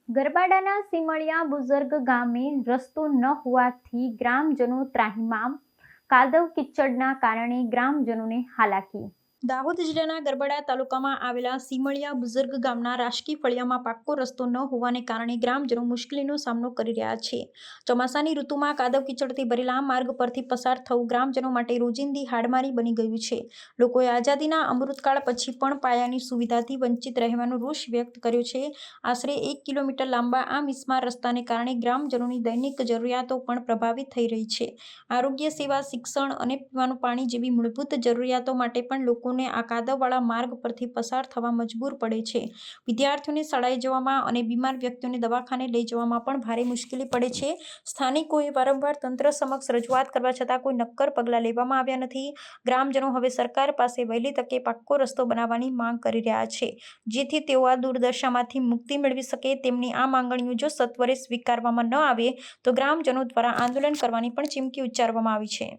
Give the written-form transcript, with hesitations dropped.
ગરબાડાના સીમળિયા બુઝુર્ગ ગામે રસ્તો ન હોવાથી ગ્રામજનો ત્રાહિમામ, કાદવ કીચડના કારણે ગ્રામજનોને હાલાકી। દાહોદ જિલ્લાના ગરબાડા તાલુકામાં આવેલા સીમળિયા બુઝુર્ગ ગામના રાજકીય ફળિયામાં પાક્કો રસ્તો ન હોવાને કારણે ગ્રામજનો મુશ્કેલીનો સામનો કરી રહ્યા છે। ચોમાસાની ઋતુમાં કાદવ કીચડથી ભરેલા માર્ગ પરથી પસાર થવું ગ્રામજનો માટે રોજિંદી હાડમારી બની ગયું છે। લોકોએ આઝાદીના અમૃતકાળ પછી પણ પાયાની સુવિધાથી વંચિત રહેવાનો રોષ વ્યક્ત કર્યો છે। આશરે 1 કિલોમીટર લાંબા આ મિસ્માર રસ્તાને કારણે ગ્રામજનોની દૈનિક જરૂરિયાતો પણ પ્રભાવિત થઈ રહી છે। આરોગ્ય સેવા, શિક્ષણ અને પીવાનું પાણી જેવી મૂળભૂત જરૂરિયાતો માટે પણ લોકો આ કાદવવાળા માર્ગ પરથી પસાર થવા મજબૂર પડે છે। વિદ્યાર્થીઓને શાળાએ જવામાં અને બીમાર વ્યક્તિઓને દવાખાને લઈ જવામાં પણ ભારે મુશ્કેલી પડે છે। સ્થાનિકોએ વારંવાર તંત્ર સમક્ષ રજૂઆત કરવા છતાં કોઈ નક્કર પગલાં લેવામાં આવ્યા નથી। ગ્રામજનો હવે સરકાર પાસે વહેલી તકે પાક્કો રસ્તો બનાવવાની માંગ કરી રહ્યા છે, જેથી તેઓ આ દુર્દશામાંથી મુક્તિ મેળવી શકે। તેમની આ માંગણીઓ જો સત્વરે સ્વીકારવામાં ન આવે તો ગ્રામજનો દ્વારા આંદોલન કરવાની પણ ચીમકી ઉચ્ચારવામાં આવી છે।